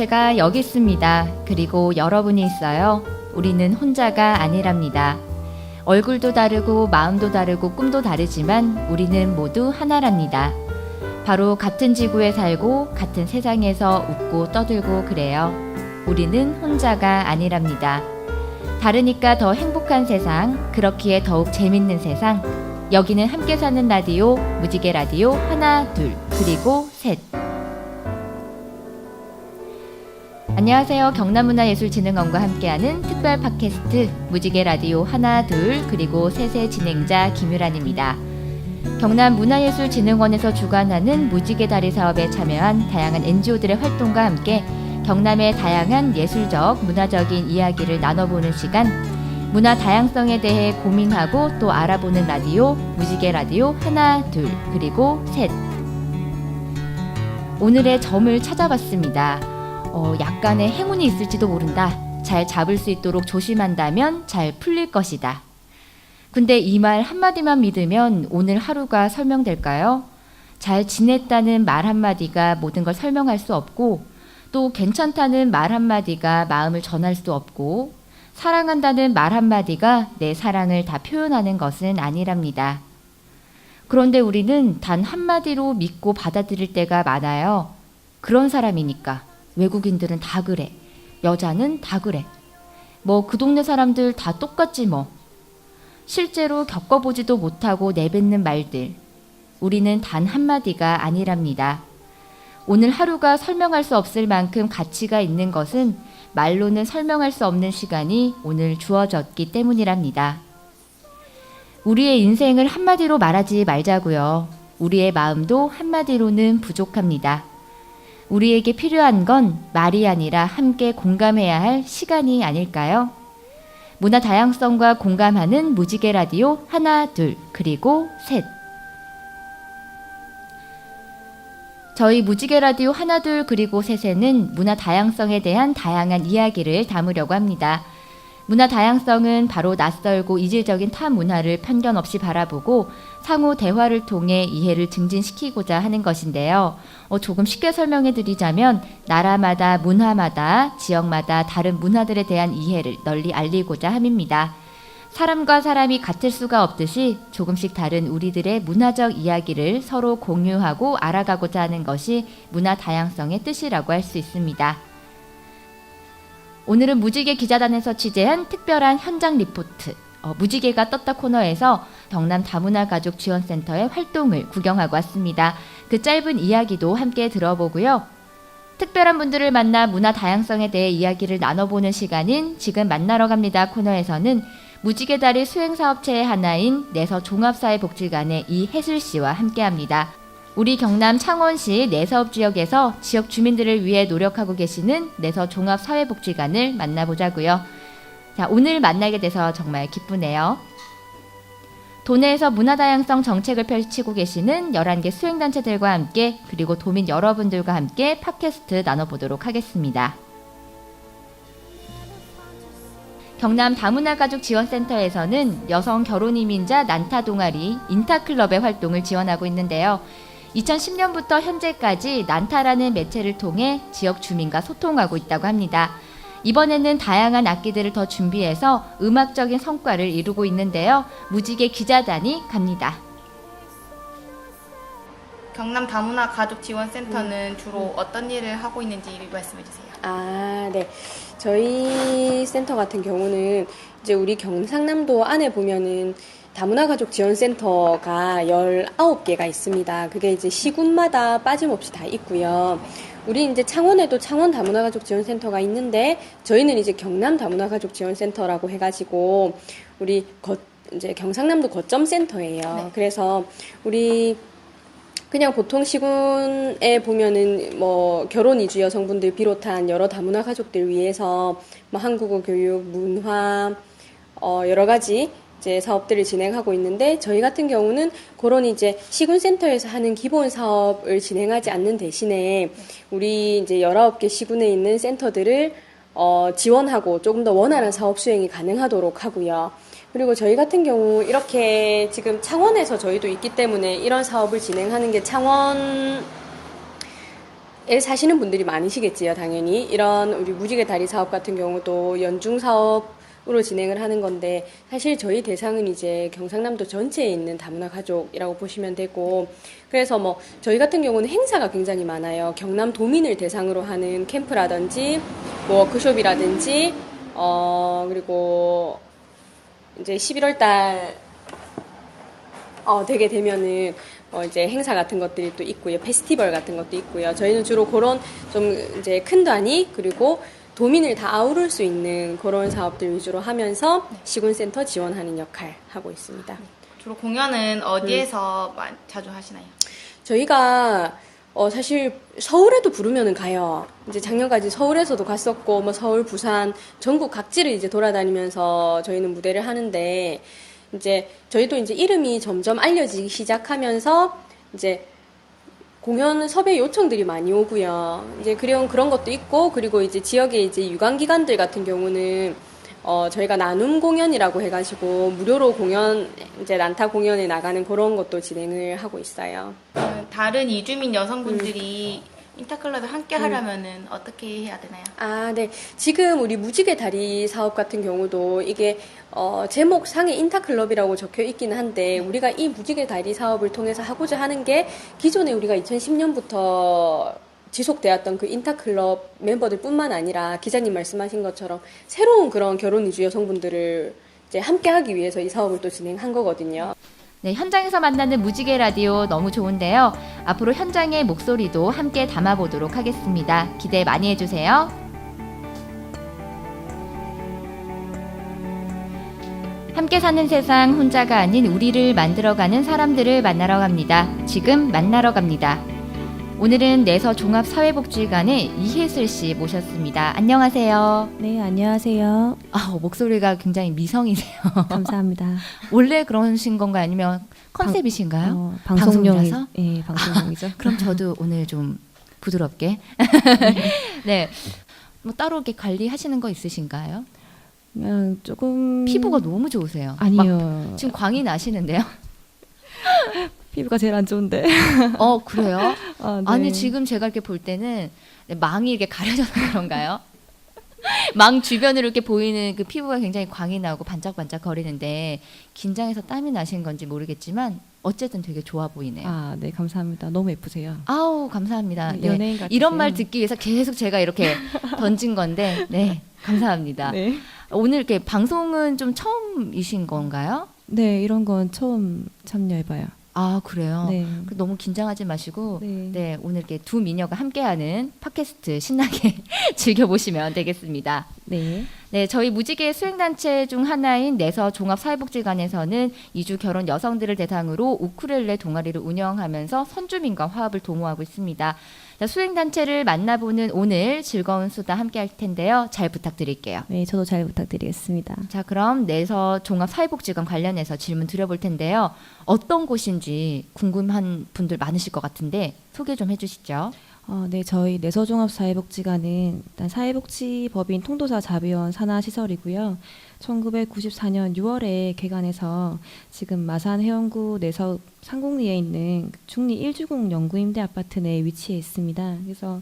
제가 여기 있습니다. 그리고 여러분이 있어요. 우리는 혼자가 아니랍니다. 얼굴도 다르고 마음도 다르고 꿈도 다르지만 우리는 모두 하나랍니다. 바로 같은 지구에 살고 같은 세상에서 웃고 떠들고 그래요. 우리는 혼자가 아니랍니다. 다르니까 더 행복한 세상, 그렇기에 더욱 재밌는 세상. 여기는 함께 사는 라디오, 무지개 라디오 하나, 둘, 그리고 셋. 안녕하세요. 경남문화예술진흥원과 함께하는 특별 팟캐스트 무지개 라디오 하나, 둘, 그리고 셋의 진행자 김유란입니다. 경남문화예술진흥원에서 주관하는 무지개 다리 사업에 참여한 다양한 NGO들의 활동과 함께 경남의 다양한 예술적, 문화적인 이야기를 나눠보는 시간, 문화 다양성에 대해 고민하고 또 알아보는 라디오, 무지개 라디오 하나, 둘, 그리고 셋. 오늘의 점을 찾아봤습니다. 약간의 행운이 있을지도 모른다. 잘 잡을 수 있도록 조심한다면 잘 풀릴 것이다. 근데 이 말 한마디만 믿으면 오늘 하루가 설명될까요? 잘 지냈다는 말 한마디가 모든 걸 설명할 수 없고, 또 괜찮다는 말 한마디가 마음을 전할 수 없고, 사랑한다는 말 한마디가 내 사랑을 다 표현하는 것은 아니랍니다. 그런데 우리는 단 한마디로 믿고 받아들일 때가 많아요. 그런 사람이니까. 외국인들은 다 그래. 여자는 다 그래. 뭐 그 동네 사람들 다 똑같지 뭐. 실제로 겪어보지도 못하고 내뱉는 말들. 우리는 단 한마디가 아니랍니다. 오늘 하루가 설명할 수 없을 만큼 가치가 있는 것은 말로는 설명할 수 없는 시간이 오늘 주어졌기 때문이랍니다. 우리의 인생을 한마디로 말하지 말자고요. 우리의 마음도 한마디로는 부족합니다. 우리에게 필요한 건 말이 아니라 함께 공감해야 할 시간이 아닐까요? 문화 다양성과 공감하는 무지개 라디오 하나, 둘, 그리고 셋. 저희 무지개 라디오 하나, 둘, 그리고 셋에는 문화 다양성에 대한 다양한 이야기를 담으려고 합니다. 문화 다양성은 바로 낯설고 이질적인 타 문화를 편견 없이 바라보고 상호 대화를 통해 이해를 증진시키고자 하는 것인데요. 조금 쉽게 설명해 드리자면 나라마다 문화마다 지역마다 다른 문화들에 대한 이해를 널리 알리고자 함입니다. 사람과 사람이 같을 수가 없듯이 조금씩 다른 우리들의 문화적 이야기를 서로 공유하고 알아가고자 하는 것이 문화 다양성의 뜻이라고 할 수 있습니다. 오늘은 무지개 기자단에서 취재한 특별한 현장 리포트, 무지개가 떴다 코너에서 경남 다문화가족지원센터의 활동을 구경하고 왔습니다. 그 짧은 이야기도 함께 들어보고요. 특별한 분들을 만나 문화 다양성에 대해 이야기를 나눠보는 시간인 지금 만나러 갑니다 코너에서는 무지개 다리 수행사업체의 하나인 내서 종합사회복지관의 이혜슬 씨와 함께합니다. 우리 경남 창원시 내서읍 지역에서 지역 주민들을 위해 노력하고 계시는 내서 종합사회복지관을 만나보자고요. 자, 오늘 만나게 돼서 정말 기쁘네요. 도내에서 문화다양성 정책을 펼치고 계시는 11개 수행단체들과 함께 그리고 도민 여러분들과 함께 팟캐스트 나눠보도록 하겠습니다. 경남 다문화가족지원센터에서는 여성 결혼이민자 난타 동아리 인타클럽의 활동을 지원하고 있는데요. 2010년부터 현재까지 난타라는 매체를 통해 지역 주민과 소통하고 있다고 합니다. 이번에는 다양한 악기들을 더 준비해서 음악적인 성과를 이루고 있는데요. 무지개 기자단이 갑니다. 경남 다문화가족지원센터는 주로 어떤 일을 하고 있는지 말씀해 주세요. 네. 저희 센터 같은 경우는 이제 우리 경상남도 안에 보면은 다문화가족지원센터가 19개가 있습니다. 그게 이제 시군마다 빠짐없이 다 있고요. 우리 이제 창원에도 창원 다문화가족지원센터가 있는데 저희는 이제 경남 다문화가족지원센터라고 해가지고 우리 이제 경상남도 거점 센터예요. 네. 그래서 우리 그냥 보통 시군에 보면은 뭐 결혼 이주 여성분들 비롯한 여러 다문화 가족들 위해서 뭐 한국어 교육, 문화, 여러 가지 이제 사업들을 진행하고 있는데 저희 같은 경우는 그런 이제 시군센터에서 하는 기본 사업을 진행하지 않는 대신에 우리 이제 19개 시군에 있는 센터들을 지원하고 조금 더 원활한 사업 수행이 가능하도록 하고요. 그리고 저희 같은 경우 이렇게 지금 창원에서 저희도 있기 때문에 이런 사업을 진행하는 게 창원 사시는 분들이 많으시겠지요, 당연히. 이런 우리 무지개 다리 사업 같은 경우도 연중 사업으로 진행을 하는 건데, 사실 저희 대상은 이제 경상남도 전체에 있는 다문화 가족이라고 보시면 되고, 그래서 뭐 저희 같은 경우는 행사가 굉장히 많아요. 경남 도민을 대상으로 하는 캠프라든지 뭐 워크숍이라든지 그리고 이제 11월 달 되게 되면은 이제 행사 같은 것들이 또 있고요. 페스티벌 같은 것도 있고요. 저희는 주로 그런 좀 이제 큰 단위 그리고 도민을 다 아우를 수 있는 그런 사업들 위주로 하면서 시군센터 지원하는 역할 하고 있습니다. 주로 공연은 어디에서 자주 하시나요? 저희가 사실 서울에도 부르면은 가요. 이제 작년까지 서울에서도 갔었고 뭐 서울, 부산, 전국 각지를 이제 돌아다니면서 저희는 무대를 하는데 이제 저희도 이제 이름이 점점 알려지기 시작하면서 이제 공연 섭외 요청들이 많이 오고요. 이제 그런 것도 있고 그리고 이제 지역의 이제 유관기관들 같은 경우는 저희가 나눔 공연이라고 해가지고 무료로 공연 이제 난타 공연에 나가는 그런 것도 진행을 하고 있어요. 다른 이주민 여성분들이 인타클럽에 함께 하려면은 어떻게 해야 되나요? 아, 네. 지금 우리 무지개 다리 사업 같은 경우도 이게 제목 상에 인타클럽이라고 적혀 있기는 한데 우리가 이 무지개 다리 사업을 통해서 하고자 하는 게 기존에 우리가 2010년부터 지속되었던 그 인타클럽 멤버들뿐만 아니라 기자님 말씀하신 것처럼 새로운 그런 결혼 이주 여성분들을 이제 함께 하기 위해서 이 사업을 또 진행한 거거든요. 네, 현장에서 만나는 무지개 라디오 너무 좋은데요. 앞으로 현장의 목소리도 함께 담아보도록 하겠습니다. 기대 많이 해주세요. 함께 사는 세상 혼자가 아닌 우리를 만들어가는 사람들을 만나러 갑니다. 지금 만나러 갑니다. 오늘은 내서 종합사회복지관의 이혜슬 씨 모셨습니다. 안녕하세요. 네, 안녕하세요. 목소리가 굉장히 미성이세요. 감사합니다. 원래 그러신 건가요? 아니면 컨셉이신가요? 방송용이라서? 네, 방송용이죠. 그럼 저도 오늘 좀 부드럽게. 네. 뭐 따로 이렇게 관리하시는 거 있으신가요? 그냥 조금 피부가 너무 좋으세요. 아니요. 지금 광이 나시는데요. 피부가 제일 안 좋은데. 그래요? 네. 아니 지금 제가 이렇게 볼 때는 망이 이렇게 가려져서 그런가요? 망 주변으로 이렇게 보이는 그 피부가 굉장히 광이 나고 반짝반짝 거리는데 긴장해서 땀이 나신 건지 모르겠지만 어쨌든 되게 좋아 보이네요. 아, 네, 감사합니다. 너무 예쁘세요. 아우 감사합니다. 네. 연예인 같으세요. 이런 말 듣기 위해서 계속 제가 이렇게 던진 건데 네 감사합니다. 네. 오늘 이렇게 방송은 좀 처음이신 건가요? 네, 이런 건 처음 참여해봐요. 아 그래요? 네. 너무 긴장하지 마시고 네. 네 오늘 이렇게 두 미녀가 함께하는 팟캐스트 신나게 즐겨보시면 되겠습니다. 네. 네, 저희 무지개 수행단체 중 하나인 내서 종합사회복지관에서는 이주 결혼 여성들을 대상으로 우쿨렐레 동아리를 운영하면서 선주민과 화합을 도모하고 있습니다. 자, 수행단체를 만나보는 오늘 즐거운 수다 함께 할 텐데요. 잘 부탁드릴게요. 네, 저도 잘 부탁드리겠습니다. 자, 그럼 내서 종합사회복지관 관련해서 질문 드려볼 텐데요. 어떤 곳인지 궁금한 분들 많으실 것 같은데 소개 좀 해주시죠. 네, 저희 내서종합사회복지관은 일단 사회복지법인 통도사 자비원 산하시설이고요. 1994년 6월에 개관해서 지금 마산 해원구 내서 상곡리에 있는 중리 1주공 영구임대 아파트 내에 위치해 있습니다. 그래서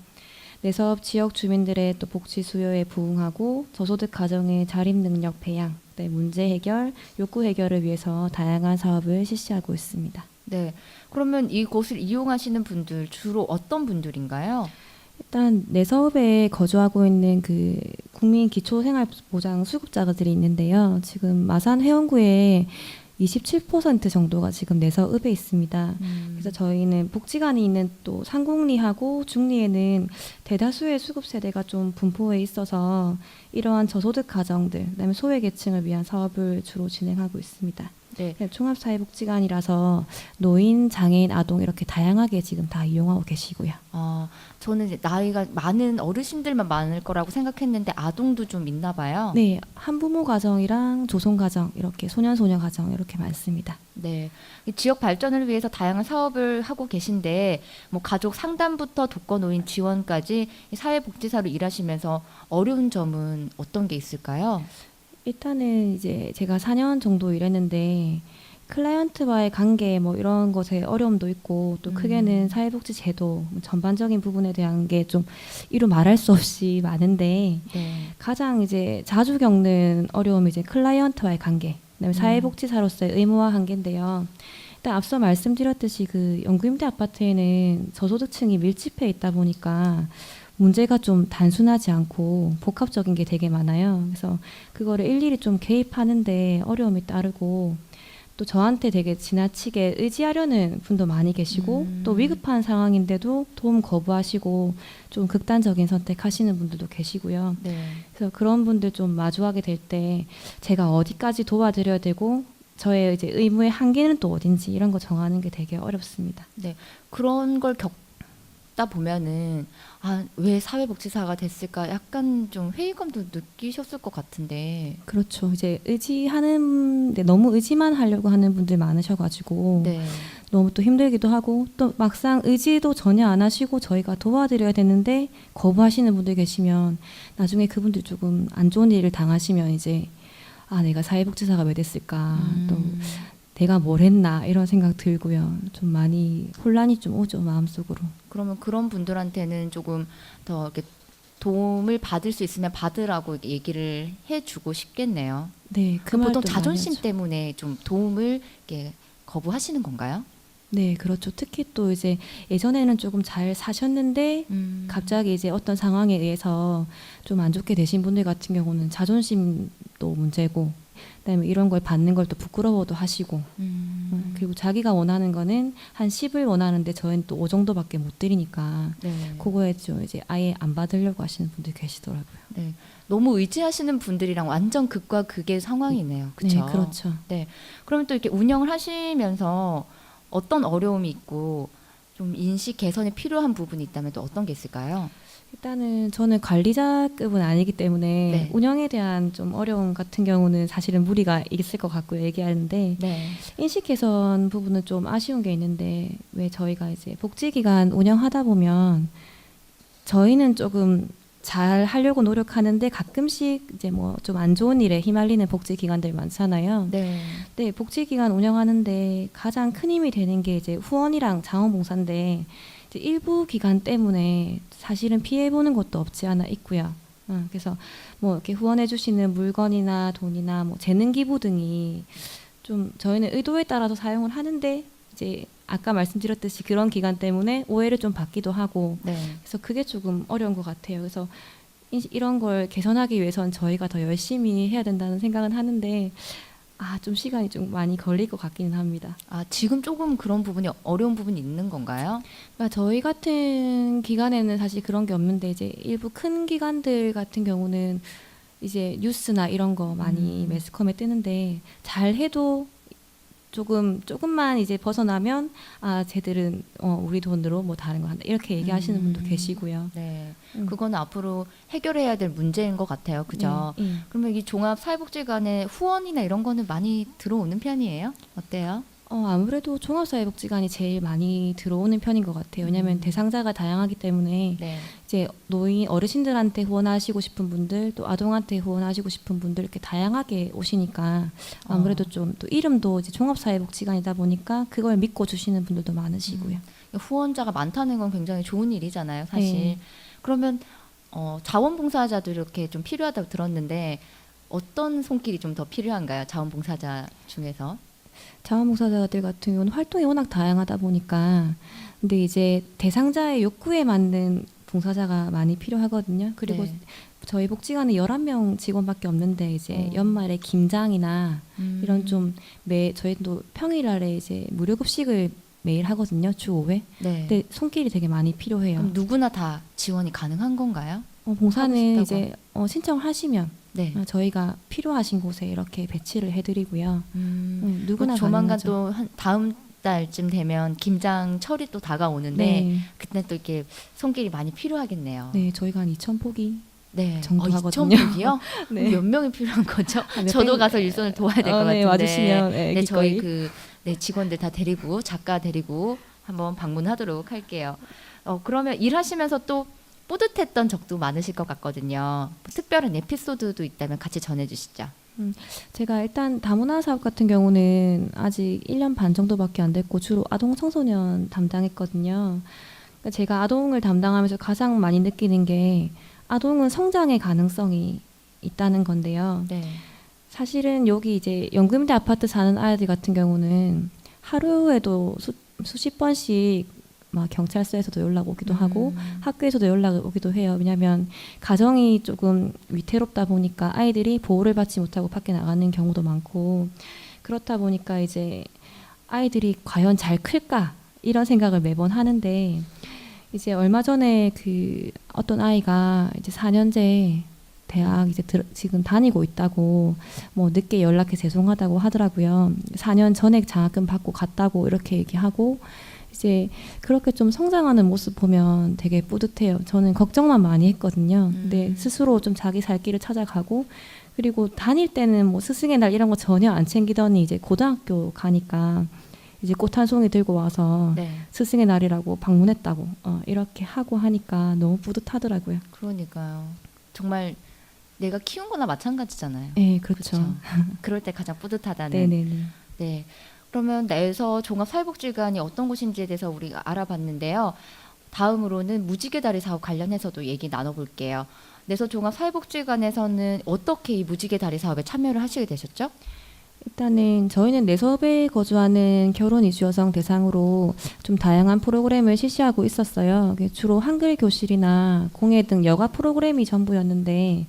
내섭 지역 주민들의 또 복지 수요에 부응하고 저소득 가정의 자립 능력 배양, 문제 해결, 욕구 해결을 위해서 다양한 사업을 실시하고 있습니다. 네, 그러면 이곳을 이용하시는 분들 주로 어떤 분들인가요? 일단 내서읍에 거주하고 있는 그 국민 기초생활보장 수급자들이 있는데요. 지금 마산 해원구에 27% 정도가 지금 내서읍에 있습니다. 그래서 저희는 복지관이 있는 또 상곡리하고 중리에는 대다수의 수급 세대가 좀 분포해 있어서 이러한 저소득 가정들, 그다음에 소외계층을 위한 사업을 주로 진행하고 있습니다. 네. 종합사회복지관이라서 노인, 장애인, 아동 이렇게 다양하게 지금 다 이용하고 계시고요. 저는 이제 나이가 많은 어르신들만 많을 거라고 생각했는데 아동도 좀 있나 봐요. 네, 한부모 가정이랑 조손 가정 이렇게 소년 가정 이렇게 많습니다. 네, 이 지역 발전을 위해서 다양한 사업을 하고 계신데 뭐 가족 상담부터 독거노인 지원까지 이 사회복지사로 일하시면서 어려운 점은 어떤 게 있을까요? 일단은 이제 제가 4년 정도 일했는데 클라이언트와의 관계 뭐 이런 것에 어려움도 있고 또 크게는 사회복지 제도 전반적인 부분에 대한 게 좀 이루 말할 수 없이 많은데 네. 가장 이제 자주 겪는 어려움이 이제 클라이언트와의 관계, 그다음에 사회복지사로서의 의무와 한계인데요. 일단 앞서 말씀드렸듯이 그 연구임대 아파트에는 저소득층이 밀집해 있다 보니까 문제가 좀 단순하지 않고 복합적인 게 되게 많아요. 그래서 그거를 일일이 좀 개입하는데 어려움이 따르고 또 저한테 되게 지나치게 의지하려는 분도 많이 계시고 또 위급한 상황인데도 도움 거부하시고 좀 극단적인 선택하시는 분들도 계시고요. 네. 그래서 그런 분들 좀 마주하게 될 때 제가 어디까지 도와드려야 되고 저의 이제 의무의 한계는 또 어딘지 이런 거 정하는 게 되게 어렵습니다. 그런 걸 겪다 보면은 왜 사회복지사가 됐을까 약간 좀 회의감도 느끼셨을 것 같은데. 그렇죠. 이제 의지하는데 너무 의지만 하려고 하는 분들 많으셔가지고 네. 너무 또 힘들기도 하고 또 막상 의지도 전혀 안 하시고 저희가 도와드려야 되는데 거부하시는 분들 계시면 나중에 그분들 조금 안 좋은 일을 당하시면 이제 내가 사회복지사가 왜 됐을까 또 내가 뭘 했나 이런 생각 들고요. 좀 많이 혼란이 좀 오죠, 마음속으로. 그러면 그런 분들한테는 조금 더 이렇게 도움을 받을 수 있으면 받으라고 얘기를 해주고 싶겠네요. 네, 그 그럼 보통 말도 많이 자존심 하죠. 때문에 좀 도움을 이렇게 거부하시는 건가요? 네, 그렇죠. 특히 또 이제 예전에는 조금 잘 사셨는데 갑자기 이제 어떤 상황에 의해서 좀 안 좋게 되신 분들 같은 경우는 자존심도 문제고 그다음에 이런 걸 받는 걸 또 부끄러워도 하시고 그리고 자기가 원하는 거는 한 10을 원하는데 저희는 또 5 정도밖에 못 드리니까 네. 그거에 좀 이제 아예 안 받으려고 하시는 분들 계시더라고요. 네. 너무 의지하시는 분들이랑 완전 극과 극의 상황이네요. 그렇죠? 네, 그렇죠. 그러면 또 이렇게 운영을 하시면서 어떤 어려움이 있고 좀 인식 개선이 필요한 부분이 있다면 또 어떤 게 있을까요? 일단은 저는 관리자급은 아니기 때문에 네. 운영에 대한 좀 어려움 같은 경우는 사실은 무리가 있을 것 같고요. 얘기하는데 네. 인식 개선 부분은 좀 아쉬운 게 있는데 왜 저희가 이제 복지기관 운영하다 보면 저희는 조금 잘 하려고 노력하는데 가끔씩 이제 뭐 좀 안 좋은 일에 휘말리는 복지기관들이 많잖아요. 네. 네, 복지기관 운영하는데 가장 큰 힘이 되는 게 이제 후원이랑 자원봉사인데 이제 일부 기관 때문에 사실은 피해 보는 것도 없지 않아 있고요. 그래서 뭐 이렇게 후원해 주시는 물건이나 돈이나 뭐 재능 기부 등이 좀 저희는 의도에 따라서 사용을 하는데 이제 아까 말씀드렸듯이 그런 기간 때문에 오해를 좀 받기도 하고 네. 그래서 그게 조금 어려운 것 같아요. 그래서 이런 걸 개선하기 위해선 저희가 더 열심히 해야 된다는 생각은 하는데 좀 시간이 좀 많이 걸릴 것 같기는 합니다. 지금 조금 그런 부분이 어려운 부분이 있는 건가요? 그러니까 저희 같은 기관에는 사실 그런 게 없는데 이제 일부 큰 기관들 같은 경우는 이제 뉴스나 이런 거 많이 매스컴에 뜨는데 잘 해도 조금만 이제 벗어나면 쟤들은 우리 돈으로 뭐 다른 거 한다 이렇게 얘기하시는 분도 계시고요. 네. 그거는 앞으로 해결해야 될 문제인 것 같아요. 그죠? 네, 네. 그러면 이 종합사회복지관에 후원이나 이런 거는 많이 들어오는 편이에요? 어때요? 아무래도 종합사회복지관이 제일 많이 들어오는 편인 것 같아요. 왜냐하면 대상자가 다양하기 때문에 네. 이제 어르신들한테 후원하시고 싶은 분들, 또 아동한테 후원하시고 싶은 분들 이렇게 다양하게 오시니까 아무래도 좀 또 이름도 이제 종합사회복지관이다 보니까 그걸 믿고 주시는 분들도 많으시고요. 후원자가 많다는 건 굉장히 좋은 일이잖아요, 사실. 네. 그러면 자원봉사자도 이렇게 좀 필요하다고 들었는데 어떤 손길이 좀 더 필요한가요? 자원봉사자 중에서? 자원봉사자들 같은 경우는 활동이 워낙 다양하다 보니까 근데 이제 대상자의 욕구에 맞는 봉사자가 많이 필요하거든요. 그리고 네. 저희 복지관은 11명 직원밖에 없는데 이제 연말에 김장이나 이런 좀 저희도 평일날에 이제 무료 급식을 매일 하거든요. 주 5회. 네. 근데 손길이 되게 많이 필요해요. 그럼 누구나 다 지원이 가능한 건가요? 봉사는 하고 이제 신청을 하시면 네. 저희가 필요하신 곳에 이렇게 배치를 해드리고요. 누구나 조만간 가능하죠. 또 다음 달쯤 되면 김장철이 또 다가오는데 네. 그때 또 이렇게 손길이 많이 필요하겠네요. 네, 저희가 한 2,000포기 네. 정도 하거든요. 2,000폭이요? 네. 몇 명이 필요한 거죠? 몇 저도 명- 가서 일손을 도와야 될 것 같은데. 네, 와주시면 네, 저희 기꺼이. 직원들 다 데리고 작가 데리고 한번 방문하도록 할게요. 그러면 일하시면서 또 뿌듯했던 적도 많으실 것 같거든요. 특별한 에피소드도 있다면 같이 전해주시죠. 제가 일단 다문화 사업 같은 경우는 아직 1년 반 정도밖에 안 됐고 주로 아동 청소년 담당했거든요. 그러니까 제가 아동을 담당하면서 가장 많이 느끼는 게 아동은 성장의 가능성이 있다는 건데요. 네. 사실은 여기 이제 연금대 아파트 사는 아이들 같은 경우는 하루에도 수십 번씩 막 경찰서에서도 연락 오기도 하고 학교에서도 연락 오기도 해요. 왜냐하면 가정이 조금 위태롭다 보니까 아이들이 보호를 받지 못하고 밖에 나가는 경우도 많고 그렇다 보니까 이제 아이들이 과연 잘 클까 이런 생각을 매번 하는데 이제 얼마 전에 그 어떤 아이가 이제 4년제 대학 이제 지금 다니고 있다고 뭐 늦게 연락해 죄송하다고 하더라고요. 4년 전액 장학금 받고 갔다고 이렇게 얘기하고 이제 그렇게 좀 성장하는 모습 보면 되게 뿌듯해요. 저는 걱정만 많이 했거든요. 근데 스스로 좀 자기 살 길을 찾아가고 그리고 다닐 때는 뭐 스승의 날 이런 거 전혀 안 챙기더니 이제 고등학교 가니까 이제 꽃 한 송이 들고 와서 네. 스승의 날이라고 방문했다고 이렇게 하고 하니까 너무 뿌듯하더라고요. 그러니까요. 정말 내가 키운 거나 마찬가지잖아요. 네, 그렇죠. 그쵸? 그럴 때 가장 뿌듯하다는. 네네네. 네. 그러면 내서 종합사회복지관이 어떤 곳인지에 대해서 우리가 알아봤는데요. 다음으로는 무지개 다리 사업 관련해서도 얘기 나눠볼게요. 내서 종합사회복지관에서는 어떻게 이 무지개 다리 사업에 참여를 하시게 되셨죠? 일단은 저희는 내섭에 거주하는 결혼 이주 여성 대상으로 좀 다양한 프로그램을 실시하고 있었어요. 주로 한글 교실이나 공예 등 여가 프로그램이 전부였는데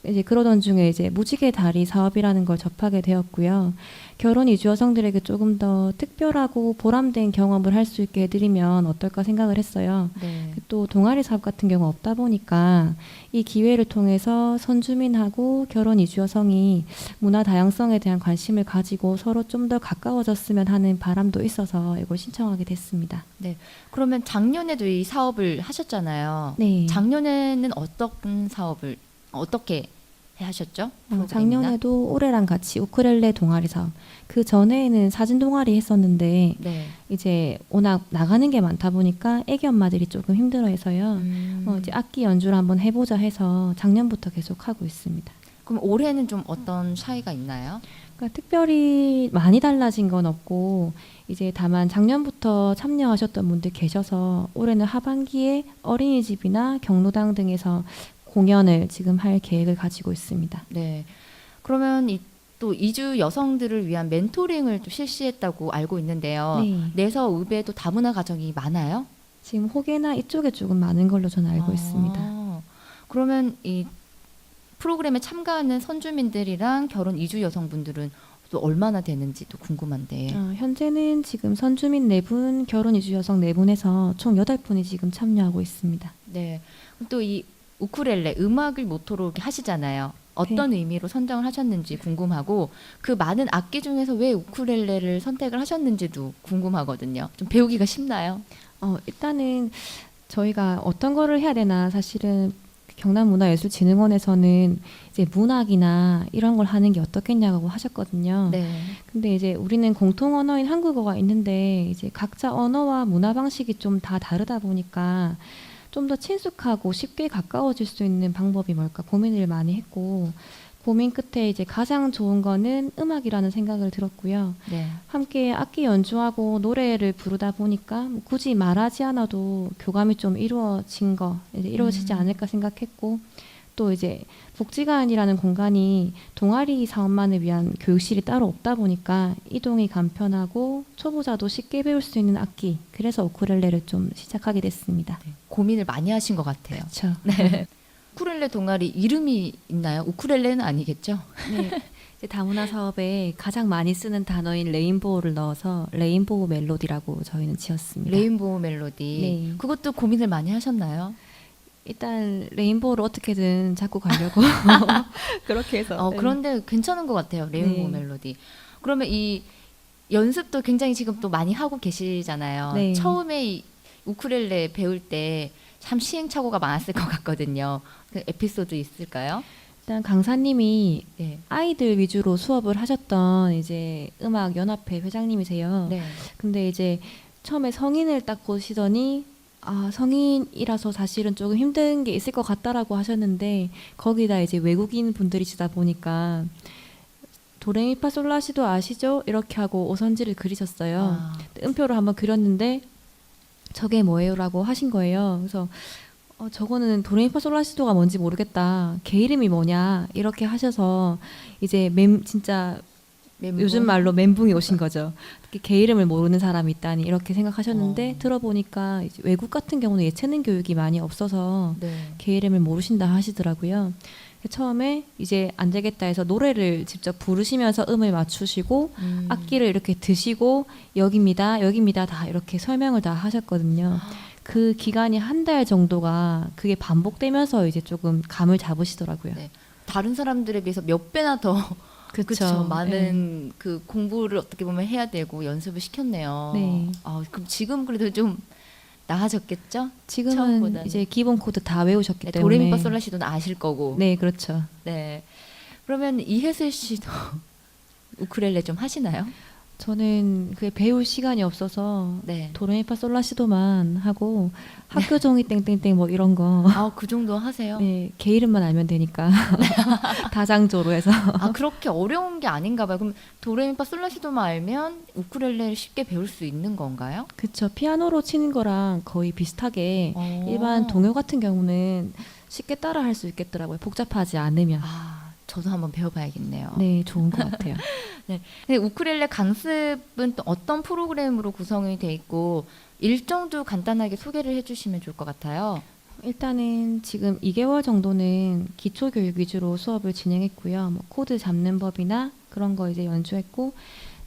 이제 그러던 중에 이제 무지개 다리 사업이라는 걸 접하게 되었고요. 결혼 이주 여성들에게 조금 더 특별하고 보람된 경험을 할 수 있게 해드리면 어떨까 생각을 했어요. 네. 또 동아리 사업 같은 경우 없다 보니까 이 기회를 통해서 선주민하고 결혼 이주 여성이 문화 다양성에 대한 관심을 가지고 서로 좀 더 가까워졌으면 하는 바람도 있어서 이걸 신청하게 됐습니다. 그러면 작년에도 이 사업을 하셨잖아요. 네. 작년에는 어떤 사업을 어떻게 하셨죠? 프로그램이나? 작년에도 올해랑 같이 우크렐레 동아리 사업. 그 전에는 사진 동아리 했었는데 네. 이제 워낙 나가는 게 많다 보니까 애기 엄마들이 조금 힘들어해서요. 이제 악기 연주를 한번 해보자 해서 작년부터 계속 하고 있습니다. 그럼 올해는 좀 어떤 차이가 있나요? 그러니까 특별히 많이 달라진 건 없고 이제 다만 작년부터 참여하셨던 분들 계셔서 올해는 하반기에 어린이집이나 경로당 등에서 공연을 지금 할 계획을 가지고 있습니다. 네. 그러면 또 이주 여성들을 위한 멘토링을 또 실시했다고 알고 있는데요. 네. 내서 읍에도 다문화 가정이 많아요? 지금 호계나 이쪽에 조금 많은 걸로 저는 알고 있습니다. 그러면 이 프로그램에 참가하는 선주민들이랑 결혼 이주 여성분들은 또 얼마나 되는지도 궁금한데. 현재는 지금 선주민 4분, 결혼 이주 여성 4분에서 총 8분이 지금 참여하고 있습니다. 네. 또 이 우쿨렐레 음악을 모토로 이렇게 하시잖아요. 어떤 의미로 선정을 하셨는지 궁금하고 그 많은 악기 중에서 왜 우쿨렐레를 선택을 하셨는지도 궁금하거든요. 좀 배우기가 쉽나요? 일단은 저희가 어떤 거를 해야 되나 사실은 경남문화예술진흥원에서는 이제 문학이나 이런 걸 하는 게 어떻겠냐고 하셨거든요. 네. 근데 이제 우리는 공통 언어인 한국어가 있는데 이제 각자 언어와 문화 방식이 좀 다 다르다 보니까 좀 더 친숙하고 쉽게 가까워질 수 있는 방법이 뭘까 고민을 많이 했고 고민 끝에 이제 가장 좋은 거는 음악이라는 생각을 들었고요. 네. 함께 악기 연주하고 노래를 부르다 보니까 굳이 말하지 않아도 교감이 좀 이루어지지 않을까 생각했고 또 이제 복지관이라는 공간이 동아리 사업만을 위한 교육실이 따로 없다 보니까 이동이 간편하고 초보자도 쉽게 배울 수 있는 악기 그래서 우쿨렐레를 좀 시작하게 됐습니다. 고민을 많이 하신 것 같아요. 그렇죠. 네. 우쿨렐레 동아리 이름이 있나요? 우쿨렐레는 아니겠죠? 네. 이제 다문화 사업에 가장 많이 쓰는 단어인 레인보우를 넣어서 레인보우 멜로디라고 저희는 지었습니다. 레인보우 멜로디. 네. 그것도 고민을 많이 하셨나요? 일단 레인보우를 어떻게든 잡고 가려고 그렇게 해서. 그런데 괜찮은 것 같아요. 레인보우 네. 멜로디. 그러면 이 연습도 굉장히 지금 또 많이 하고 계시잖아요. 네. 처음에 이 우쿨렐레 배울 때 참 시행착오가 많았을 것 같거든요. 그 에피소드 있을까요? 일단 강사님이 네. 아이들 위주로 수업을 하셨던 이제 음악 연합회 회장님이세요. 네. 근데 이제 처음에 성인을 딱 보시더니 성인이라서 사실은 조금 힘든 게 있을 것 같다라고 하셨는데 거기다 이제 외국인 분들이시다 보니까 도레미파솔라시도 아시죠? 이렇게 하고 오선지를 그리셨어요. 아, 음표를 한번 그렸는데 저게 뭐예요라고 하신 거예요. 그래서 저거는 도레미파솔라시도가 뭔지 모르겠다. 걔 이름이 뭐냐 이렇게 하셔서 이제 진짜 멘붕? 요즘 말로 멘붕이 오신 거죠. 특히 걔 이름을 모르는 사람이 있다니 이렇게 생각하셨는데 들어보니까 이제 외국 같은 경우는 예체능 교육이 많이 없어서 네. 걔 이름을 모르신다 하시더라고요. 처음에 이제 안 되겠다 해서 노래를 직접 부르시면서 음을 맞추시고 악기를 이렇게 드시고 여기입니다, 여기입니다 다 이렇게 설명을 다 하셨거든요. 그 기간이 한 달 정도가 그게 반복되면서 이제 조금 감을 잡으시더라고요. 네. 다른 사람들에 비해서 몇 배나 더 그렇죠. 많은 네. 그 공부를 어떻게 보면 해야 되고 연습을 시켰네요. 네. 그럼 지금 그래도 좀 나아졌겠죠? 지금은 처음보다는. 이제 기본 코드 다 외우셨기 네, 때문에 도레미파솔라시도는 아실 거고. 네, 그렇죠. 네. 그러면 이혜슬 씨도 우쿨렐레 좀 하시나요? 저는 그게 배울 시간이 없어서 네. 도레미파솔라시도만 하고 학교 종이 땡땡땡 뭐 이런 거 그 정도 하세요? 네, 걔 이름만 알면 되니까 다장조로 해서 그렇게 어려운 게 아닌가 봐요. 그럼 도레미파솔라시도만 알면 우쿨렐레를 쉽게 배울 수 있는 건가요? 그쵸. 피아노로 치는 거랑 거의 비슷하게 어. 일반 동요 같은 경우는 쉽게 따라 할 수 있겠더라고요. 복잡하지 않으면. 저도 한번 배워봐야겠네요. 네, 좋은 것 같아요. 근데 우쿨렐레 강습은 또 어떤 프로그램으로 구성이 돼 있고 일정도 간단하게 소개를 해주시면 좋을 것 같아요. 일단은 지금 2개월 정도는 기초교육 위주로 수업을 진행했고요. 뭐 코드 잡는 법이나 그런 거 이제 연주했고,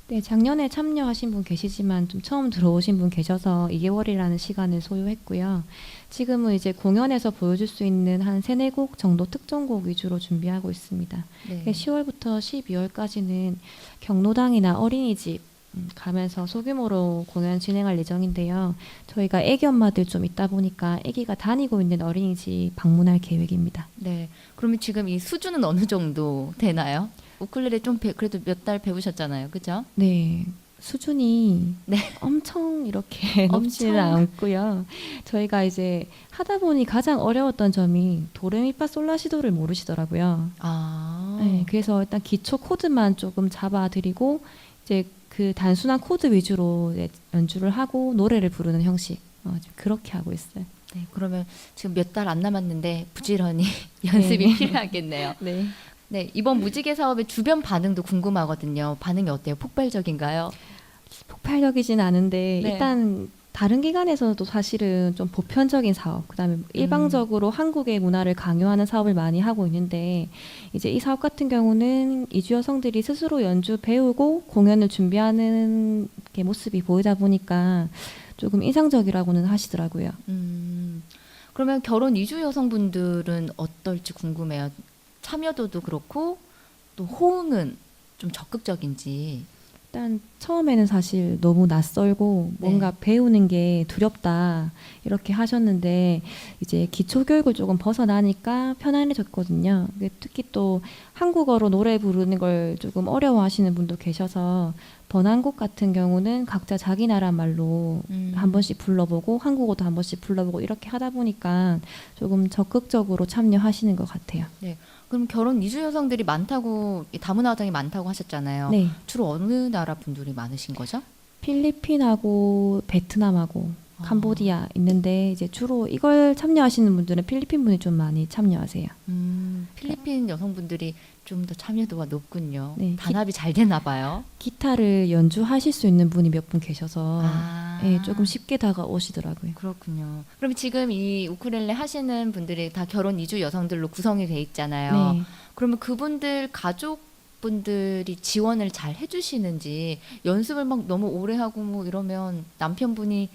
네, 작년에 참여하신 분 계시지만 좀 처음 들어오신 분 계셔서 2개월이라는 시간을 소요했고요. 지금은 이제 공연에서 보여줄 수 있는 한 3, 4곡 정도 특정곡 위주로 준비하고 있습니다. 네. 10월부터 12월까지는 경로당이나 어린이집 가면서 소규모로 공연 진행할 예정인데요. 저희가 애기 엄마들 좀 있다 보니까 애기가 다니고 있는 어린이집 방문할 계획입니다. 네. 그러면 지금 이 수준은 어느 정도 되나요? 우쿨렐레 좀 그래도 몇 달 배우셨잖아요. 그죠? 네. 수준이 네. 엄청 이렇게 높지는 엄청. 않고요. 저희가 이제 하다 보니 가장 어려웠던 점이 도레미파솔라시도를 모르시더라고요. 네, 그래서 일단 기초 코드만 조금 잡아드리고 이제 그 단순한 코드 위주로 이제 연주를 하고 노래를 부르는 형식 지금 그렇게 하고 있어요. 네. 그러면 지금 몇 달 안 남았는데 부지런히 연습이 필요하겠네요. 네. 네. 이번 무지개 사업의 주변 반응도 궁금하거든요. 반응이 어때요? 폭발적인가요? 폭발적이진 않은데 네. 일단 다른 기관에서도 사실은 좀 보편적인 사업, 그다음에 일방적으로 한국의 문화를 강요하는 사업을 많이 하고 있는데 이제 이 사업 같은 경우는 이주 여성들이 스스로 연주 배우고 공연을 준비하는 게 모습이 보이다 보니까 조금 인상적이라고는 하시더라고요. 그러면 결혼 이주 여성분들은 어떨지 궁금해요. 참여도도 그렇고 또 호응은 좀 적극적인지. 일단 처음에는 사실 너무 낯설고 뭔가 네. 배우는 게 두렵다 이렇게 하셨는데 이제 기초교육을 조금 벗어나니까 편안해졌거든요. 근데 특히 또 한국어로 노래 부르는 걸 조금 어려워하시는 분도 계셔서 번안곡 같은 경우는 각자 자기 나라 말로 한 번씩 불러보고 한국어도 한 번씩 불러보고 이렇게 하다 보니까 조금 적극적으로 참여하시는 것 같아요. 그럼 결혼 이주 여성들이 많다고 다문화 가정이 많다고 하셨잖아요. 네. 주로 어느 나라 분들이 많으신 거죠? 필리핀하고 베트남하고 캄보디아 있는데 이제 주로 이걸 참여하시는 분들은 필리핀 분이 좀 많이 참여하세요. 필리핀 여성분들이 좀 더 참여도가 높군요. 네, 단합이 잘 되나 봐요. 기타를 연주하실 수 있는 분이 몇 분 계셔서 예, 조금 쉽게 다가오시더라고요. 그렇군요. 그럼 지금 이 우쿨렐레 하시는 분들이 다 결혼 이주 여성들로 구성이 돼 있잖아요. 네. 그러면 그분들 가족분들이 지원을 잘 해주시는지 연습을 막 너무 오래 하고 뭐 이러면 남편분이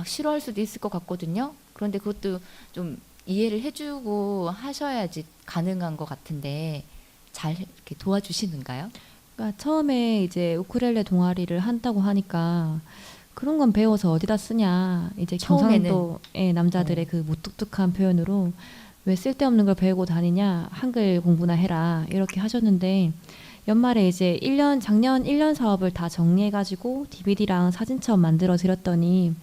싫어할 수도 있을 것 같거든요. 그런데 그것도 좀 이해를 해주고 하셔야지 가능한 것 같은데 잘 이렇게 도와주시는가요? 그러니까 처음에 이제 우쿨렐레 동아리를 한다고 하니까 그런 건 배워서 어디다 쓰냐. 이제 처음에는. 경상도 남자들의 그 무뚝뚝한 표현으로 왜 쓸데없는 걸 배우고 다니냐. 한글 공부나 해라. 이렇게 하셨는데 연말에 이제 작년 1년 사업을 다 정리해가지고 DVD랑 사진첩 만들어 드렸더니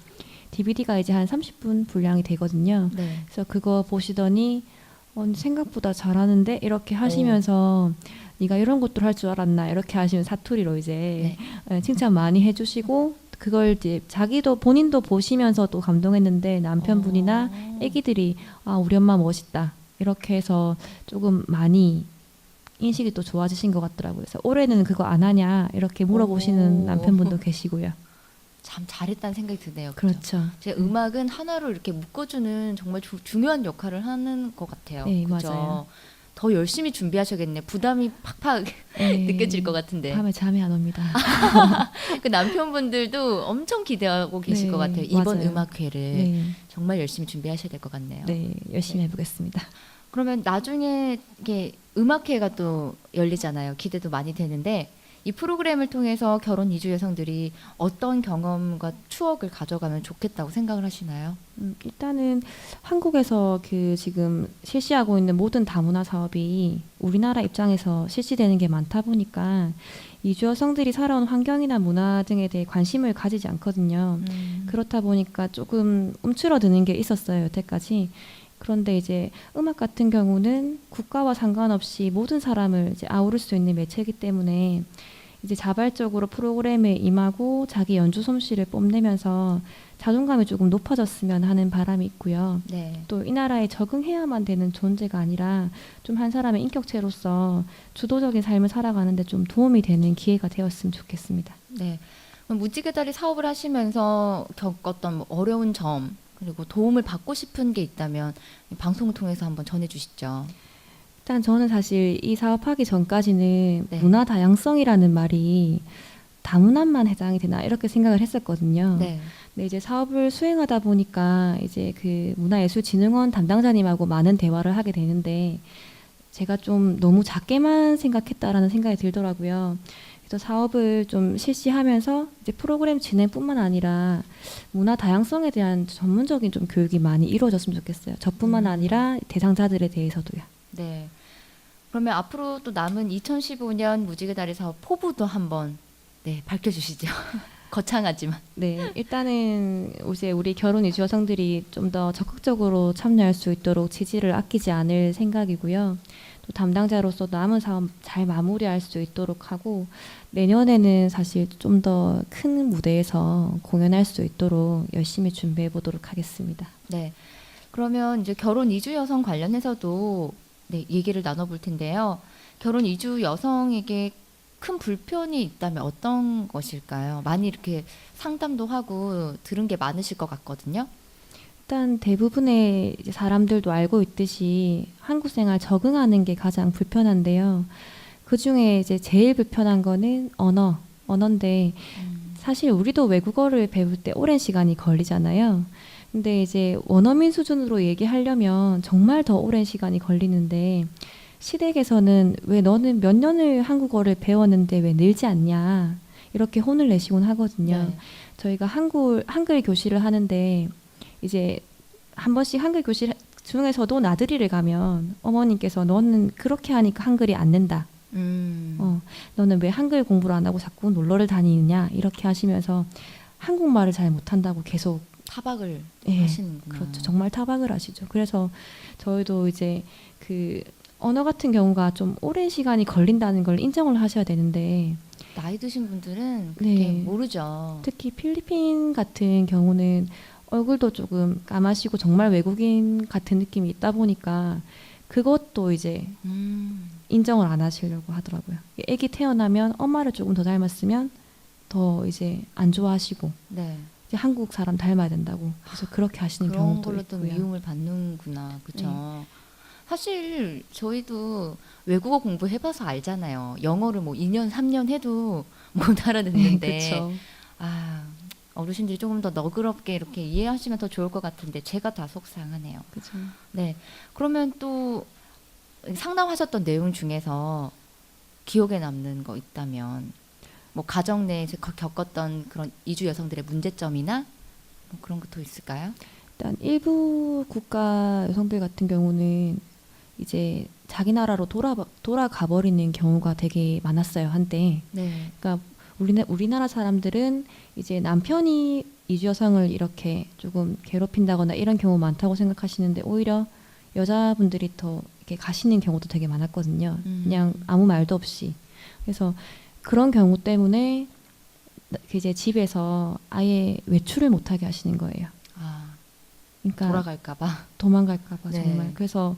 DVD가 이제 한 30분 분량이 되거든요. 네. 그래서 그거 보시더니 생각보다 잘하는데 이렇게 하시면서 네가 이런 것도 할 줄 알았나 이렇게 하시면 사투리로 이제 칭찬 많이 해주시고 그걸 이제 자기도 본인도 보시면서 또 감동했는데 남편분이나 애기들이 아 우리 엄마 멋있다 이렇게 해서 조금 많이 인식이 또 좋아지신 것 같더라고요. 그래서 올해는 그거 안 하냐 이렇게 물어보시는 남편분도 계시고요. 참 잘했다는 생각이 드네요. 그죠? 그렇죠. 제 음악은 하나로 이렇게 묶어주는 정말 중요한 역할을 하는 것 같아요. 네, 그죠? 맞아요. 더 열심히 준비하셔야겠네. 부담이 팍팍 네. 느껴질 것 같은데. 밤에 잠이 안 옵니다. 그 남편분들도 엄청 기대하고 계실 네, 것 같아요. 이번 맞아요. 음악회를 네, 정말 열심히 준비하셔야 될 것 같네요. 네, 열심히 해보겠습니다. 그러면 나중에 이게 음악회가 또 열리잖아요. 기대도 많이 되는데 이 프로그램을 통해서 결혼 이주 여성들이 어떤 경험과 추억을 가져가면 좋겠다고 생각을 하시나요? 일단은 한국에서 그 지금 실시하고 있는 모든 다문화 사업이 우리나라 입장에서 실시되는 게 많다 보니까 이주 여성들이 살아온 환경이나 문화 등에 대해 관심을 가지지 않거든요. 그렇다 보니까 조금 움츠러드는 게 있었어요, 여태까지. 그런데 이제 음악 같은 경우는 국가와 상관없이 모든 사람을 이제 아우를 수 있는 매체이기 때문에 이제 자발적으로 프로그램에 임하고 자기 연주 솜씨를 뽐내면서 자존감이 조금 높아졌으면 하는 바람이 있고요. 네. 또 이 나라에 적응해야만 되는 존재가 아니라 좀 한 사람의 인격체로서 주도적인 삶을 살아가는데 좀 도움이 되는 기회가 되었으면 좋겠습니다. 네. 그럼 무지개다리 사업을 하시면서 겪었던 뭐 어려운 점 그리고 도움을 받고 싶은 게 있다면 이 방송을 통해서 한번 전해주시죠. 일단 저는 사실 이 사업하기 전까지는 네. 문화 다양성이라는 말이 다문화만 해당이 되나 이렇게 생각을 했었거든요. 네. 근데 이제 사업을 수행하다 보니까 이제 그 문화예술진흥원 담당자님하고 많은 대화를 하게 되는데 제가 좀 너무 작게만 생각했다라는 생각이 들더라고요. 그래서 사업을 좀 실시하면서 이제 프로그램 진행뿐만 아니라 문화 다양성에 대한 전문적인 좀 교육이 많이 이루어졌으면 좋겠어요. 저뿐만 아니라 대상자들에 대해서도요. 네. 그러면 앞으로 또 남은 2015년 무지개다리 사업 포부도 한번 밝혀주시죠. 거창하지만. 네, 일단은 이제 우리 결혼 이주 여성들이 좀 더 적극적으로 참여할 수 있도록 지지를 아끼지 않을 생각이고요. 또 담당자로서 남은 사업 잘 마무리할 수 있도록 하고 내년에는 사실 좀 더 큰 무대에서 공연할 수 있도록 열심히 준비해 보도록 하겠습니다. 네. 그러면 이제 결혼 이주 여성 관련해서도 얘기를 나눠볼 텐데요. 결혼 이주 여성에게 큰 불편이 있다면 어떤 것일까요? 많이 이렇게 상담도 하고 들은 게 많으실 것 같거든요. 일단 대부분의 이제 사람들도 알고 있듯이 한국 생활 적응하는 게 가장 불편한데요. 그 중에 이제 제일 불편한 거는 언어인데 사실 우리도 외국어를 배울 때 오랜 시간이 걸리잖아요. 근데 이제 원어민 수준으로 얘기하려면 정말 더 오랜 시간이 걸리는데 시댁에서는 왜 너는 몇 년을 한국어를 배웠는데 왜 늘지 않냐 이렇게 혼을 내시곤 하거든요. 네. 저희가 한글 교실을 하는데 이제 한 번씩 한글 교실 중에서도 나들이를 가면 어머님께서 너는 그렇게 하니까 한글이 안 된다. 너는 왜 한글 공부를 안 하고 자꾸 놀러를 다니느냐 이렇게 하시면서 한국말을 잘 못한다고 계속 타박을 예, 하시는구나. 그렇죠. 정말 타박을 하시죠. 그래서 저희도 이제 그 언어 같은 경우가 좀 오랜 시간이 걸린다는 걸 인정을 하셔야 되는데 나이 드신 분들은 그게 네. 모르죠. 특히 필리핀 같은 경우는 얼굴도 조금 까마시고 정말 외국인 같은 느낌이 있다 보니까 그것도 이제 인정을 안 하시려고 하더라고요. 아기 태어나면 엄마를 조금 더 닮았으면 더 이제 안 좋아하시고 네. 이제 한국 사람 닮아야 된다고 그래서 그렇게 하시는 그런 경우도 걸로 또 있고요. 미움을 받는구나. 그렇죠. 사실 저희도 외국어 공부해봐서 알잖아요. 영어를 뭐 2년, 3년 해도 못 알아듣는데 그렇죠. 어르신들이 조금 더 너그럽게 이렇게 이해하시면 더 좋을 것 같은데 제가 다 속상하네요. 그렇죠. 네. 그러면 또 상담하셨던 내용 중에서 기억에 남는 거 있다면 뭐 가정 내에서 겪었던 그런 이주 여성들의 문제점이나 뭐 그런 것도 있을까요? 일단 일부 국가 여성들 같은 경우는 이제 자기 나라로 돌아가 버리는 경우가 되게 많았어요 한때. 네. 그러니까 우리나라 사람들은 이제 남편이 이주 여성을 이렇게 조금 괴롭힌다거나 이런 경우 많다고 생각하시는데 오히려 여자분들이 더 이렇게 가시는 경우도 되게 많았거든요. 그냥 아무 말도 없이. 그래서 그런 경우 때문에 이제 집에서 아예 외출을 못하게 하시는 거예요. 아, 그러니까 돌아갈까봐. 도망갈까봐 네. 정말. 그래서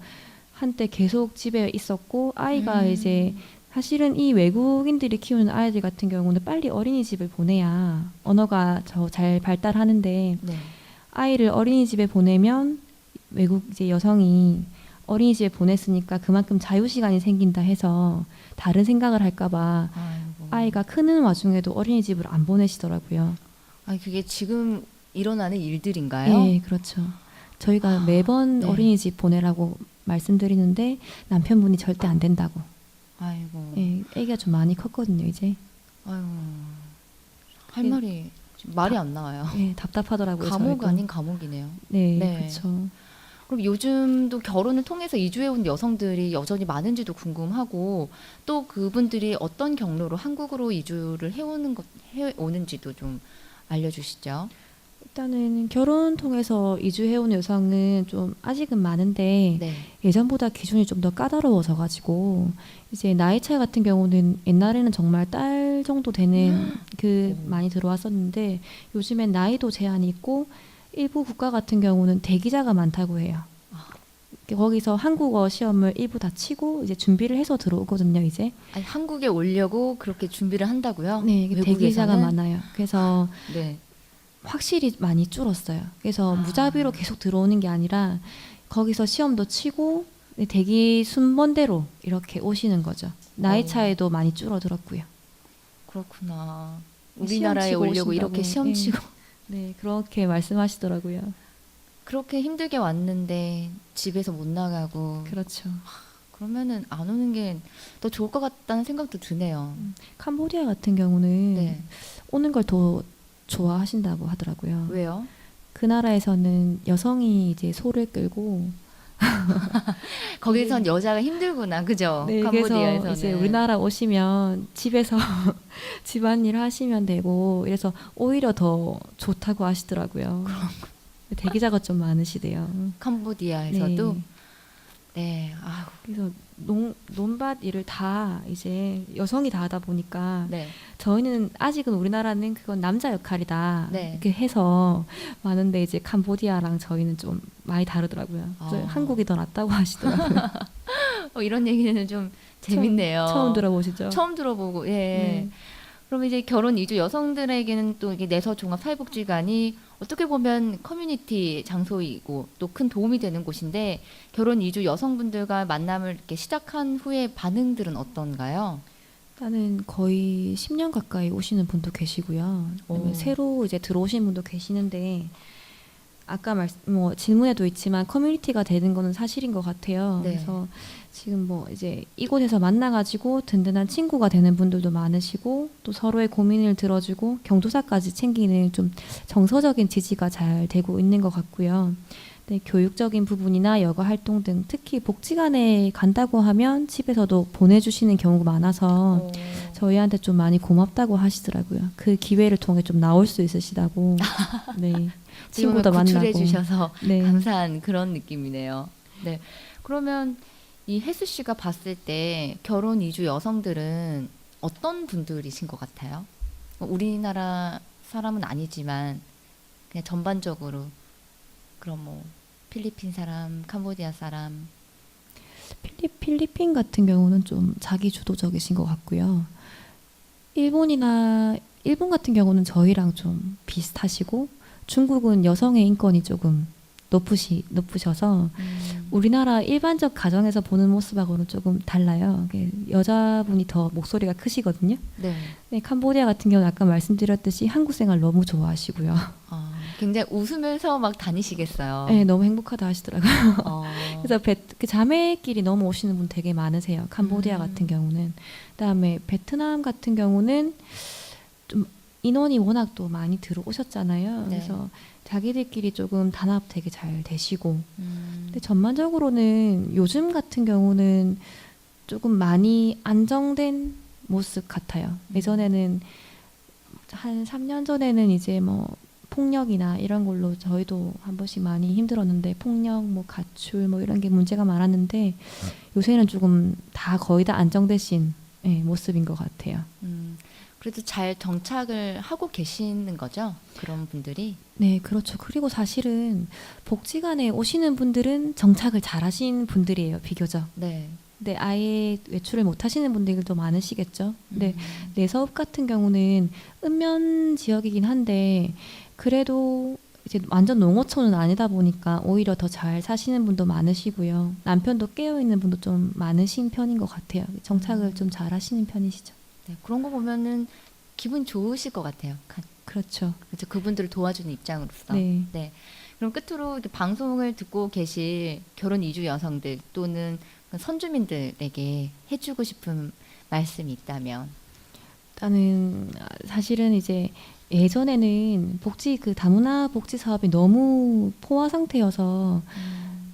한때 계속 집에 있었고 아이가 이제 사실은 이 외국인들이 키우는 아이들 같은 경우는 빨리 어린이집을 보내야 언어가 잘 발달하는데 네. 아이를 어린이집에 보내면 외국 이제 여성이 어린이집에 보냈으니까 그만큼 자유 시간이 생긴다 해서 다른 생각을 할까봐 아이고. 아이가 크는 와중에도 어린이집을 안 보내시더라고요. 아니 그게 지금 일어나는 일들인가요? 네, 그렇죠. 저희가 매번 네. 어린이집 보내라고 말씀드리는데 남편분이 절대 안 된다고. 아이고. 예, 아기가 좀 많이 컸거든요, 이제. 아이고. 할 말이 지금 말이 안 나와요. 예, 답답하더라고요. 감옥 저희도. 아닌 감옥이네요. 네, 네. 그렇죠. 그럼 요즘도 결혼을 통해서 이주해온 여성들이 여전히 많은지도 궁금하고 또 그분들이 어떤 경로로 한국으로 이주를 해오는지도 좀 알려주시죠. 일단은 결혼 통해서 이주해온 여성은 좀 아직은 많은데 네. 예전보다 기준이 좀 더 까다로워져 가지고 이제 나이 차이 같은 경우는 옛날에는 정말 딸 정도 되는 그 많이 들어왔었는데 요즘엔 나이도 제한이 있고 일부 국가 같은 경우는 대기자가 많다고 해요. 거기서 한국어 시험을 일부 다 치고 이제 준비를 해서 들어오거든요, 이제. 아니, 한국에 오려고 그렇게 준비를 한다고요? 네, 이게 외국에서는? 대기자가 많아요. 그래서 네. 확실히 많이 줄었어요. 그래서 무자비로 계속 들어오는 게 아니라 거기서 시험도 치고 대기 순번대로 이렇게 오시는 거죠. 나이 차이도 많이 줄어들었고요. 그렇구나. 시험 우리나라에 치고 오려고 오신다고. 이렇게 시험 예. 치고 네, 그렇게 말씀하시더라고요. 그렇게 힘들게 왔는데 집에서 못 나가고 그렇죠. 그러면은 안 오는 게 더 좋을 것 같다는 생각도 드네요. 캄보디아 같은 경우는 네. 오는 걸 더 좋아하신다고 하더라고요. 왜요? 그 나라에서는 여성이 이제 소를 끌고 거기선 여자가 힘들구나, 그죠? 네, 그래서 캄보디아에서는. 이제 우리나라 오시면 집에서 집안일 하시면 되고 이래서 오히려 더 좋다고 하시더라고요. 대기자가 좀 많으시대요. 캄보디아에서도 네. 네. 아우, 그래서 논밭 일을 다 이제 여성이 다 하다 보니까 네. 저희는 아직은 우리나라는 그건 남자 역할이다 네. 이렇게 해서 많은데 이제 캄보디아랑 저희는 좀 많이 다르더라고요. 그래서 한국이 더 낫다고 하시더라고요. 이런 얘기는 좀 재밌네요. 처음 들어보시죠? 처음 들어보고, 예. 네. 그럼 이제 결혼 이주 여성들에게는 또 이게 내서 종합사회복지관이 어떻게 보면 커뮤니티 장소이고 또 큰 도움이 되는 곳인데 결혼 이주 여성분들과 만남을 이렇게 시작한 후에 반응들은 어떤가요? 일단은 거의 10년 가까이 오시는 분도 계시고요. 그다음에 오. 새로 이제 들어오신 분도 계시는데 아까 질문에도 있지만 커뮤니티가 되는 거는 사실인 것 같아요. 네. 그래서 지금 뭐 이제 이곳에서 만나가지고 든든한 친구가 되는 분들도 많으시고 또 서로의 고민을 들어주고 경조사까지 챙기는 좀 정서적인 지지가 잘 되고 있는 것 같고요. 네, 교육적인 부분이나 여가 활동 등 특히 복지관에 간다고 하면 집에서도 보내주시는 경우가 많아서 저희한테 좀 많이 고맙다고 하시더라고요. 그 기회를 통해 좀 나올 수 있으시다고. 네. 친구도 구출해 만나고. 주셔서 네. 감사한 그런 느낌이네요. 네. 그러면 이 혜수 씨가 봤을 때 결혼 이주 여성들은 어떤 분들이신 것 같아요? 우리나라 사람은 아니지만 그냥 전반적으로 그럼 뭐 필리핀 사람, 캄보디아 사람. 필리핀 같은 경우는 좀 자기 주도적이신 것 같고요. 일본 같은 경우는 저희랑 좀 비슷하시고 중국은 여성의 인권이 조금 높으셔서 우리나라 일반적 가정에서 보는 모습하고는 조금 달라요. 여자분이 더 목소리가 크시거든요. 네. 네, 캄보디아 같은 경우는 아까 말씀드렸듯이 한국 생활 너무 좋아하시고요. 굉장히 웃으면서 막 다니시겠어요. 네, 너무 행복하다 하시더라고요. 어. 그래서 그 자매끼리 너무 오시는 분 되게 많으세요. 캄보디아 같은 경우는. 그다음에 베트남 같은 경우는 좀 인원이 워낙 또 많이 들어오셨잖아요. 네. 그래서 자기들끼리 조금 단합 되게 잘 되시고. 음. 근데 전반적으로는 요즘 같은 경우는 조금 많이 안정된 모습 같아요. 예전에는 한 3년 전에는 이제 뭐 폭력이나 이런 걸로 저희도 한 번씩 많이 힘들었는데 폭력, 뭐 가출, 뭐 이런 게 문제가 많았는데 요새는 조금 다 거의 다 안정되신 예, 모습인 것 같아요. 그래도 잘 정착을 하고 계시는 거죠? 그런 분들이? 네, 그렇죠. 그리고 사실은 복지관에 오시는 분들은 정착을 잘 하신 분들이에요, 비교적. 네. 근데 아예 외출을 못 하시는 분들도 많으시겠죠. 근데 음. 내서읍 같은 경우는 읍면 지역이긴 한데 그래도 이제 완전 농어촌은 아니다 보니까 오히려 더 잘 사시는 분도 많으시고요. 남편도 깨어 있는 분도 좀 많으신 편인 것 같아요. 정착을 좀 잘 하시는 편이시죠. 네, 그런 거 보면은 기분 좋으실 것 같아요. 그렇죠. 그렇죠. 그분들을 도와주는 입장으로서. 네. 그럼 끝으로 이렇게 방송을 듣고 계실 결혼 이주 여성들 또는 선주민들에게 해주고 싶은 말씀이 있다면? 일단은 사실은 이제 예전에는 그 다문화 복지 사업이 너무 포화 상태여서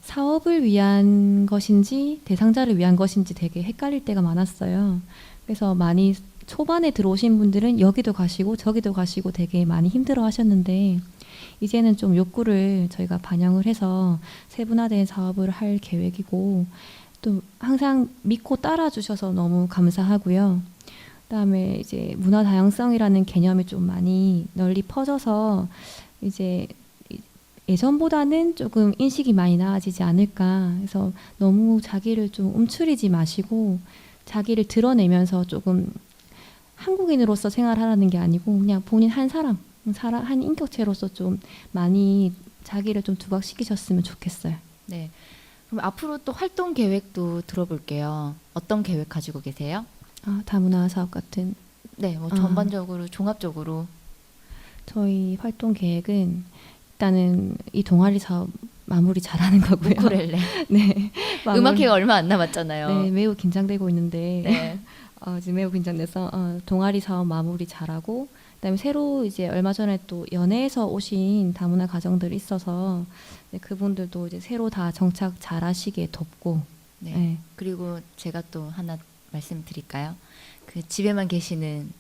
사업을 위한 것인지 대상자를 위한 것인지 되게 헷갈릴 때가 많았어요. 그래서 많이 초반에 들어오신 분들은 여기도 가시고 저기도 가시고 되게 많이 힘들어 하셨는데 이제는 좀 욕구를 저희가 반영을 해서 세분화된 사업을 할 계획이고 또 항상 믿고 따라 주셔서 너무 감사하고요. 그다음에 이제 문화 다양성이라는 개념이 좀 많이 널리 퍼져서 이제 예전보다는 조금 인식이 많이 나아지지 않을까. 그래서 너무 자기를 좀 움츠리지 마시고 자기를 드러내면서 조금 한국인으로서 생활하라는 게 아니고 그냥 본인 한 사람, 한 인격체로서 좀 많이 자기를 좀 두각시키셨으면 좋겠어요. 네. 그럼 앞으로 또 활동 계획도 들어볼게요. 어떤 계획 가지고 계세요? 다문화 사업 같은 네, 뭐 전반적으로 종합적으로. 저희 활동 계획은 일단은 이 동아리 사업 마무리 잘하는 거고요. 우쿨렐레. 네. 음악회가 얼마 안 남았잖아요. 네, 매우 긴장되고 있는데 네. 지금 매우 긴장돼서 동아리 사업 마무리 잘하고 그다음에 새로 이제 얼마 전에 또 연애에서 오신 다문화 가정들이 있어서 네, 그분들도 이제 새로 다 정착 잘하시게 돕고 네. 네. 그리고 제가 또 하나 말씀드릴까요? 그 집에만 계시는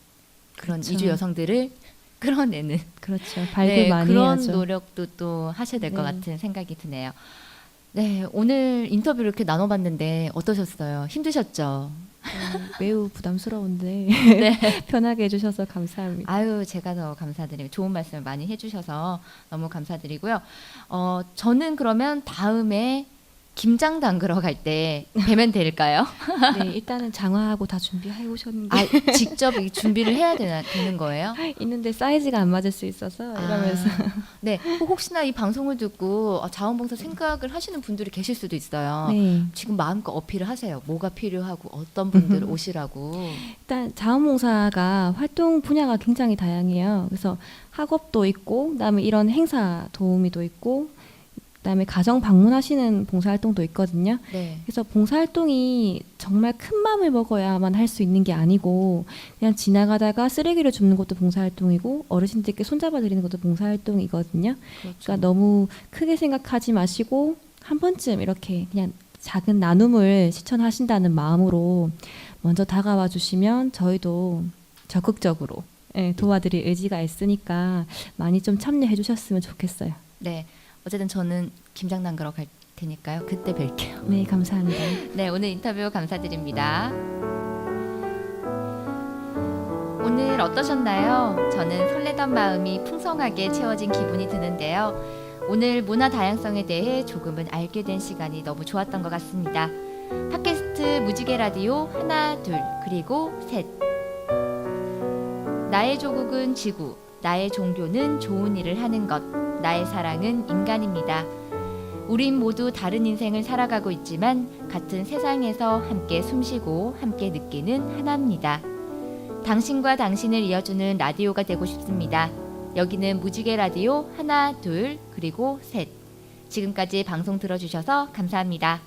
그런 그렇죠. 이주 여성들을 끌어내는 그렇죠. 발굴 네, 많이 그런 해야죠. 노력도 또 하셔야 될 것 네. 같은 생각이 드네요. 네, 오늘 인터뷰를 이렇게 나눠봤는데 어떠셨어요? 힘드셨죠? 매우 부담스러운데 네. 편하게 해주셔서 감사합니다. 아유, 제가 더 감사드립니다. 좋은 말씀을 많이 해주셔서 너무 감사드리고요. 저는 그러면 다음에 김장 담그러 갈 때 뵈면 될까요? 네, 일단은 장화하고 다 준비해 오셨는데 직접 이 준비를 해야 되는 거예요? 있는데 사이즈가 안 맞을 수 있어서 이러면서 네, 혹시나 이 방송을 듣고 자원봉사 생각을 하시는 분들이 계실 수도 있어요. 네. 지금 마음껏 어필을 하세요. 뭐가 필요하고 어떤 분들 오시라고. 일단 자원봉사가 활동 분야가 굉장히 다양해요. 그래서 학업도 있고, 그다음에 이런 행사 도우미도 있고, 그다음에 가정 방문하시는 봉사활동도 있거든요. 네. 그래서 봉사활동이 정말 큰 마음을 먹어야만 할 수 있는 게 아니고 그냥 지나가다가 쓰레기를 줍는 것도 봉사활동이고 어르신들께 손잡아 드리는 것도 봉사활동이거든요. 그렇죠. 그러니까 너무 크게 생각하지 마시고 한 번쯤 이렇게 그냥 작은 나눔을 실천하신다는 마음으로 먼저 다가와 주시면 저희도 적극적으로 도와드릴 의지가 있으니까 많이 좀 참여해 주셨으면 좋겠어요. 네. 어쨌든 저는 김장 담그러 갈 테니까요. 그때 뵐게요. 네, 감사합니다. 네, 오늘 인터뷰 감사드립니다. 오늘 어떠셨나요? 저는 설레던 마음이 풍성하게 채워진 기분이 드는데요. 오늘 문화 다양성에 대해 조금은 알게 된 시간이 너무 좋았던 것 같습니다. 팟캐스트 무지개 라디오 하나, 둘, 그리고 셋. 나의 조국은 지구, 나의 종교는 좋은 일을 하는 것, 나의 사랑은 인간입니다. 우린 모두 다른 인생을 살아가고 있지만 같은 세상에서 함께 숨쉬고 함께 느끼는 하나입니다. 당신과 당신을 이어주는 라디오가 되고 싶습니다. 여기는 무지개 라디오 하나, 둘, 그리고 셋. 지금까지 방송 들어주셔서 감사합니다.